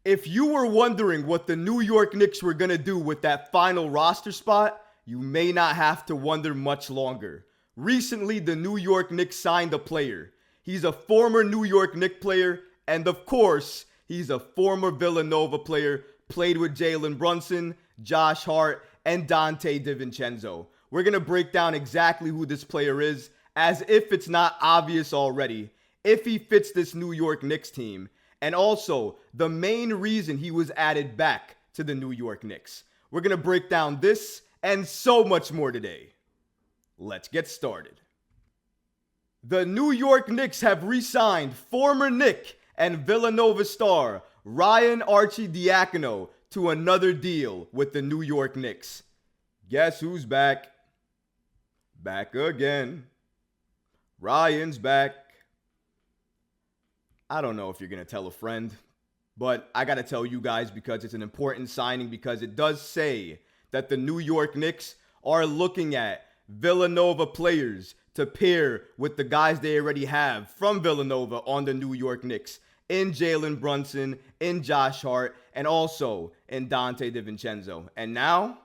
If you were wondering what the New York Knicks were going to do with that final roster spot, you may not have to wonder much longer. Recently, the New York Knicks signed a player. He's a former New York Knicks player, and of course, he's a former Villanova player, played with Jalen Brunson, Josh Hart, and Donte DiVincenzo. We're going to break down exactly who this player is, as if it's not obvious already, if he fits this New York Knicks team, and also the main reason he was added back to the New York Knicks. We're going to break down this and so much more today. Let's get started. The New York Knicks have re-signed former Knick and Villanova star Ryan Arcidiacono to another deal with the New York Knicks. Guess who's back? Back again. Ryan's back. I don't know if you're going to tell a friend, but I got to tell you guys because it's an important signing, because it does say that the New York Knicks are looking at Villanova players to pair with the guys they already have from Villanova on the New York Knicks, in Jalen Brunson, in Josh Hart, and also in Donte DiVincenzo. And now,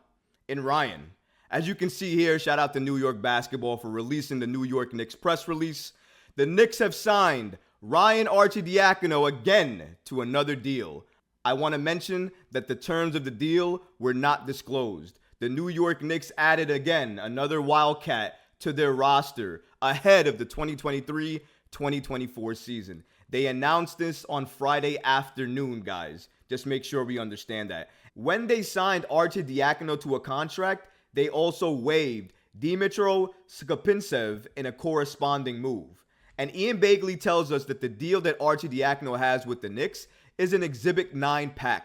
in Ryan. As you can see here, shout out to New York Basketball for releasing the New York Knicks press release. The Knicks have signed Ryan Arcidiacono again to another deal. I want to mention that the terms of the deal were not disclosed. The New York Knicks added again another Wildcat to their roster ahead of the 2023-2024 season. They announced this on Friday afternoon, guys. Just make sure we understand that. When they signed Arcidiacono to a contract, they also waived Dmytro Skopintsev in a corresponding move. And Ian Begley tells us that the deal that Arcidiacono has with the Knicks is an Exhibit 9 pack.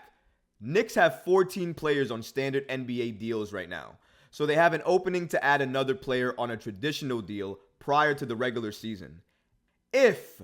Knicks have 14 players on standard NBA deals right now, so they have an opening to add another player on a traditional deal prior to the regular season. If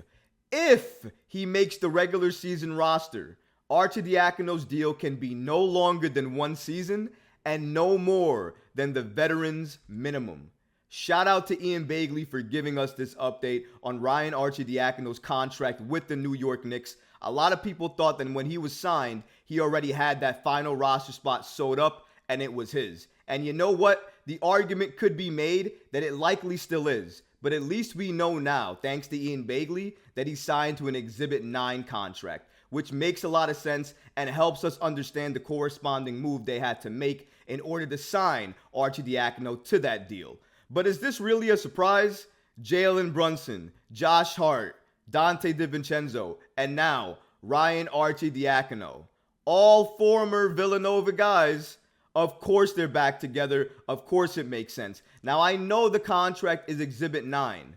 he makes the regular season roster, Arcidiacono's deal can be no longer than 1 season and no more than the veteran's minimum. Shout out to Ian Begley for giving us this update on Ryan Arcidiacono's contract with the New York Knicks. A lot of people thought that when he was signed, he already had that final roster spot sewed up and it was his. And you know what? The argument could be made that it likely still is. But at least we know now, thanks to Ian Begley, that he signed to an Exhibit 9 contract, which makes a lot of sense and helps us understand the corresponding move they had to make in order to sign Arcidiacono to that deal. But is this really a surprise? Jalen Brunson, Josh Hart, Donte DiVincenzo, and now Ryan Arcidiacono. All former Villanova guys. Of course they're back together. Of course it makes sense. Now I know the contract is Exhibit 9,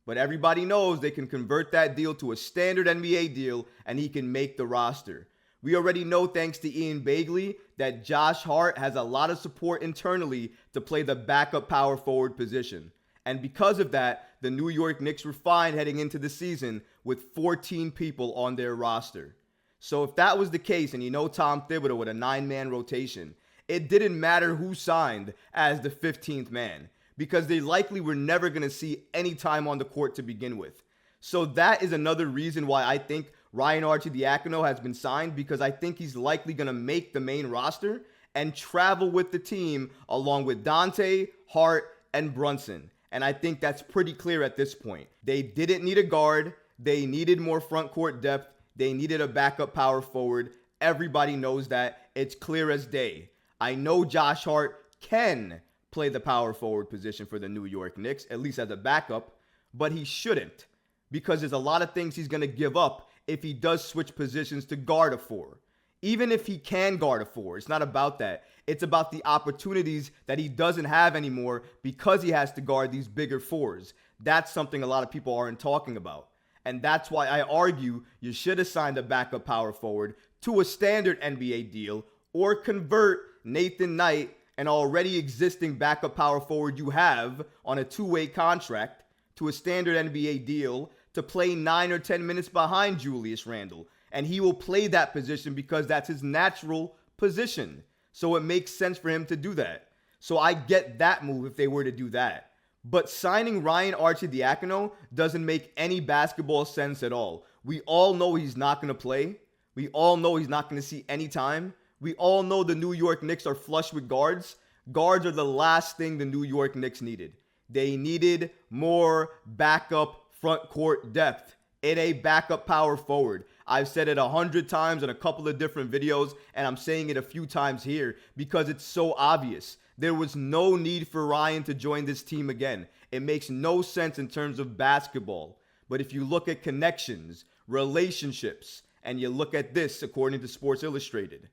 but everybody knows they can convert that deal to a standard NBA deal and he can make the roster. We already know, thanks to Ian Begley, that Josh Hart has a lot of support internally to play the backup power forward position. And because of that, the New York Knicks were fine heading into the season with 14 people on their roster. So if that was the case, and you know Tom Thibodeau with a 9-man rotation, it didn't matter who signed as the 15th man, because they likely were never going to see any time on the court to begin with. So that is another reason why I think Ryan Arcidiacono has been signed, because I think he's likely going to make the main roster and travel with the team along with Donte, Hart, and Brunson. And I think that's pretty clear at this point. They didn't need a guard. They needed more front court depth. They needed a backup power forward. Everybody knows that. It's clear as day. I know Josh Hart can play the power forward position for the New York Knicks, at least as a backup, but he shouldn't, because there's a lot of things he's going to give up if he does switch positions to guard a 4. Even if he can guard a 4, it's not about that. It's about the opportunities that he doesn't have anymore because he has to guard these bigger 4s. That's something a lot of people aren't talking about. And that's why I argue you should have signed a backup power forward to a standard NBA deal, or convert Nathan Knight, an already existing backup power forward you have on a 2-way contract, to a standard NBA deal to play 9 or 10 minutes behind Julius Randle. And he will play that position because that's his natural position. So it makes sense for him to do that. So I get that move if they were to do that. But signing Ryan Arcidiacono doesn't make any basketball sense at all. We all know he's not going to play, We all know he's not going to see any time. We all know the New York Knicks are flush with guards. Guards are the last thing the New York Knicks needed. They needed more backup front court depth and a backup power forward. I've said it 100 times in a couple of different videos, and I'm saying it a few times here because it's so obvious. There was no need for Ryan to join this team again. It makes no sense in terms of basketball. But if you look at connections, relationships, and you look at this according to Sports Illustrated,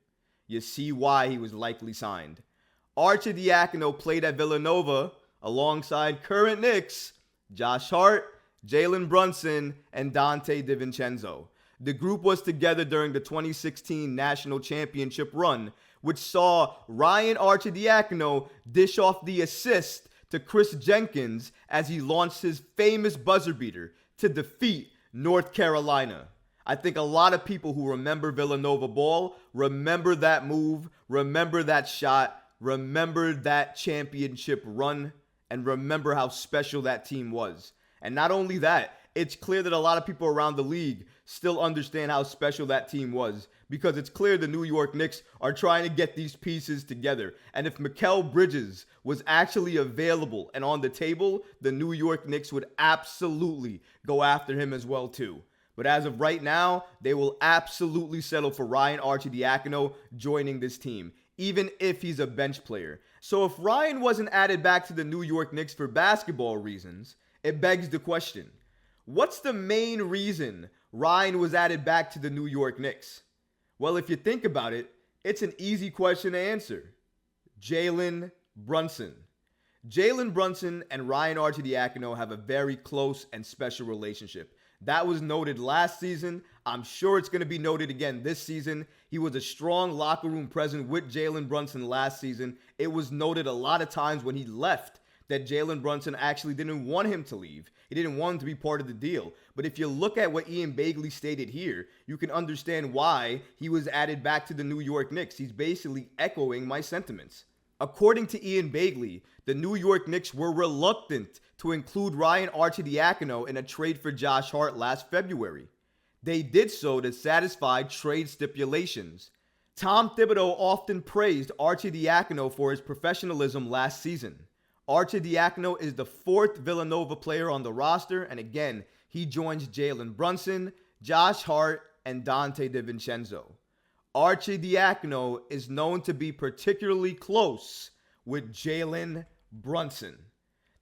you see why he was likely signed. Arcidiacono played at Villanova alongside current Knicks Josh Hart, Jalen Brunson, and Donte DiVincenzo. The group was together during the 2016 National Championship run, which saw Ryan Arcidiacono dish off the assist to Chris Jenkins as he launched his famous buzzer beater to defeat North Carolina. I think a lot of people who remember Villanova ball remember that move, remember that shot, remember that championship run, and remember how special that team was. And not only that, it's clear that a lot of people around the league still understand how special that team was, because it's clear the New York Knicks are trying to get these pieces together. And if Mikal Bridges was actually available and on the table, the New York Knicks would absolutely go after him as well too. But as of right now, they will absolutely settle for Ryan Arcidiacono joining this team, even if he's a bench player. So if Ryan wasn't added back to the New York Knicks for basketball reasons, it begs the question, what's the main reason Ryan was added back to the New York Knicks? Well, if you think about it, it's an easy question to answer. Jalen Brunson. Jalen Brunson and Ryan Arcidiacono have a very close and special relationship. That was noted last season. I'm sure it's going to be noted again this season. He was a strong locker room presence with Jalen Brunson last season. It was noted a lot of times when he left that Jalen Brunson actually didn't want him to leave. He didn't want him to be part of the deal. But if you look at what Ian Begley stated here, you can understand why he was added back to the New York Knicks. He's basically echoing my sentiments. According to Ian Begley, the New York Knicks were reluctant to include Ryan Arcidiacono in a trade for Josh Hart last February. They did so to satisfy trade stipulations. Tom Thibodeau often praised Arcidiacono for his professionalism last season. Arcidiacono is the fourth Villanova player on the roster, and again, he joins Jalen Brunson, Josh Hart, and Donte DiVincenzo. Arcidiacono is known to be particularly close with Jalen Brunson.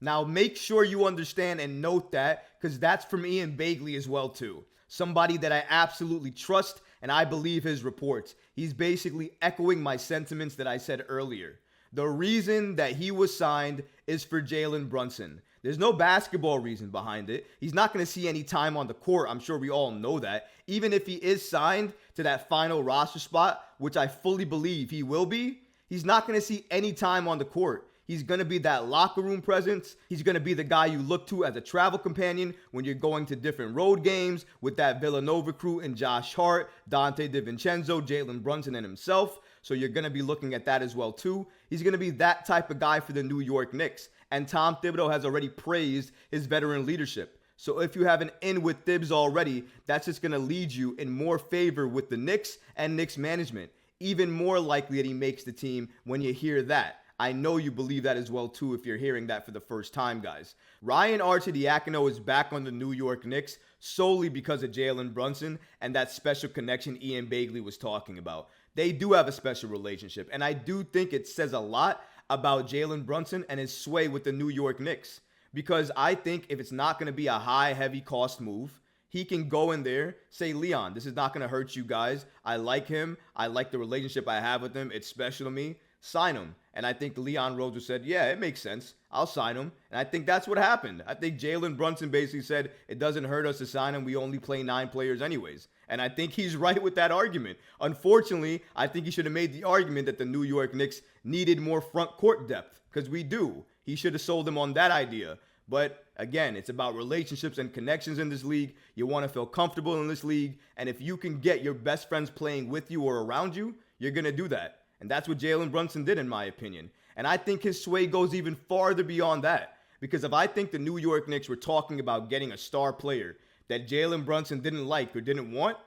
Now, make sure you understand and note that, because that's from Ian Begley as well, too. Somebody that I absolutely trust, and I believe his reports. He's basically echoing my sentiments that I said earlier. The reason that he was signed is for Jalen Brunson. There's no basketball reason behind it. He's not going to see any time on the court. I'm sure we all know that. Even if he is signed to that final roster spot, which I fully believe he will be, he's not going to see any time on the court. He's going to be that locker room presence. He's going to be the guy you look to as a travel companion when you're going to different road games with that Villanova crew and Josh Hart, Donte DiVincenzo, Jalen Brunson, and himself. So you're going to be looking at that as well, too. He's going to be that type of guy for the New York Knicks. And Tom Thibodeau has already praised his veteran leadership. So if you have an in with Thibs already, that's just going to lead you in more favor with the Knicks and Knicks management. Even more likely that he makes the team when you hear that. I know you believe that as well, too, if you're hearing that for the first time, guys. Ryan Arcidiacono is back on the New York Knicks solely because of Jalen Brunson and that special connection Ian Begley was talking about. They do have a special relationship, and I do think it says a lot about Jalen Brunson and his sway with the New York Knicks. Because I think if it's not going to be a high, heavy cost move, he can go in there, say, Leon, this is not going to hurt you guys. I like him. I like the relationship I have with him. It's special to me. Sign him. And I think Leon Rose said, yeah, it makes sense. I'll sign him. And I think that's what happened. I think Jalen Brunson basically said, it doesn't hurt us to sign him. We only play 9 players anyways. And I think he's right with that argument. Unfortunately, I think he should have made the argument that the New York Knicks needed more front court depth, because we do. He should have sold them on that idea. But again, it's about relationships and connections in this league. You want to feel comfortable in this league. And if you can get your best friends playing with you or around you, you're going to do that. And that's what Jalen Brunson did, in my opinion. And I think his sway goes even farther beyond that. Because if I think the New York Knicks were talking about getting a star player that Jalen Brunson didn't like or didn't want,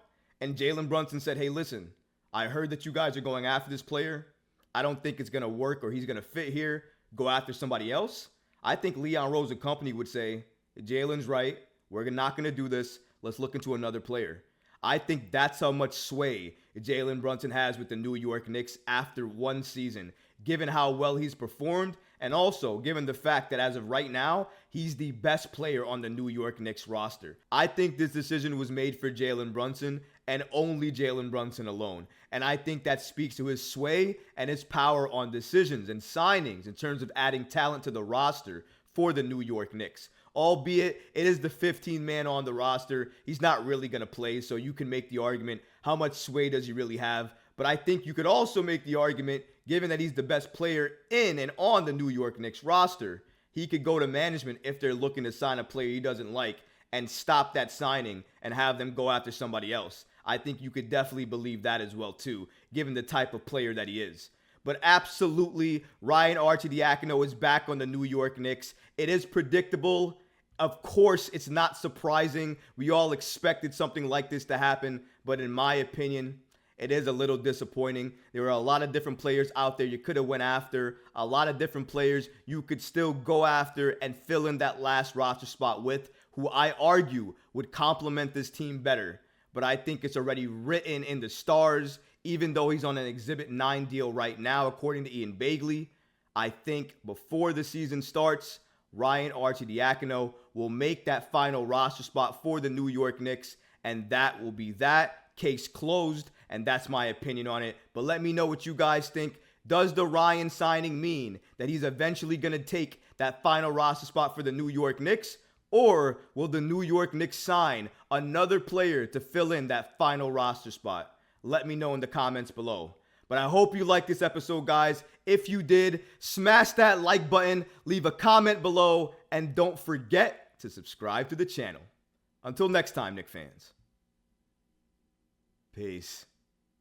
and Jalen Brunson said, hey, listen, I heard that you guys are going after this player. I don't think it's going to work or he's going to fit here. Go after somebody else. I think Leon Rose and company would say, Jalen's right. We're not going to do this. Let's look into another player. I think that's how much sway Jalen Brunson has with the New York Knicks after one season, given how well he's performed and also given the fact that as of right now, he's the best player on the New York Knicks roster. I think this decision was made for Jalen Brunson and only Jalen Brunson alone. And I think that speaks to his sway and his power on decisions and signings in terms of adding talent to the roster for the New York Knicks. Albeit, it is the 15th man on the roster. He's not really going to play, so you can make the argument, how much sway does he really have? But I think you could also make the argument, given that he's the best player in and on the New York Knicks roster, he could go to management if they're looking to sign a player he doesn't like and stop that signing and have them go after somebody else. I think you could definitely believe that as well, too, given the type of player that he is. But absolutely, Ryan Arcidiacono is back on the New York Knicks. It is predictable. Of course, it's not surprising. We all expected something like this to happen. But in my opinion, it is a little disappointing. There were a lot of different players out there you could have went after. A lot of different players you could still go after and fill in that last roster spot with, who I argue would complement this team better. But I think it's already written in the stars. Even though he's on an Exhibit 9 deal right now, according to Ian Bagley, I think before the season starts, Ryan Arcidiacono will make that final roster spot for the New York Knicks, and that will be that. Case closed, and that's my opinion on it. But let me know what you guys think. Does the Ryan signing mean that he's eventually going to take that final roster spot for the New York Knicks? Or will the New York Knicks sign another player to fill in that final roster spot? Let me know in the comments below. But I hope you liked this episode, guys. If you did, smash that like button, leave a comment below, and don't forget to subscribe to the channel. Until next time, Knick fans. Peace.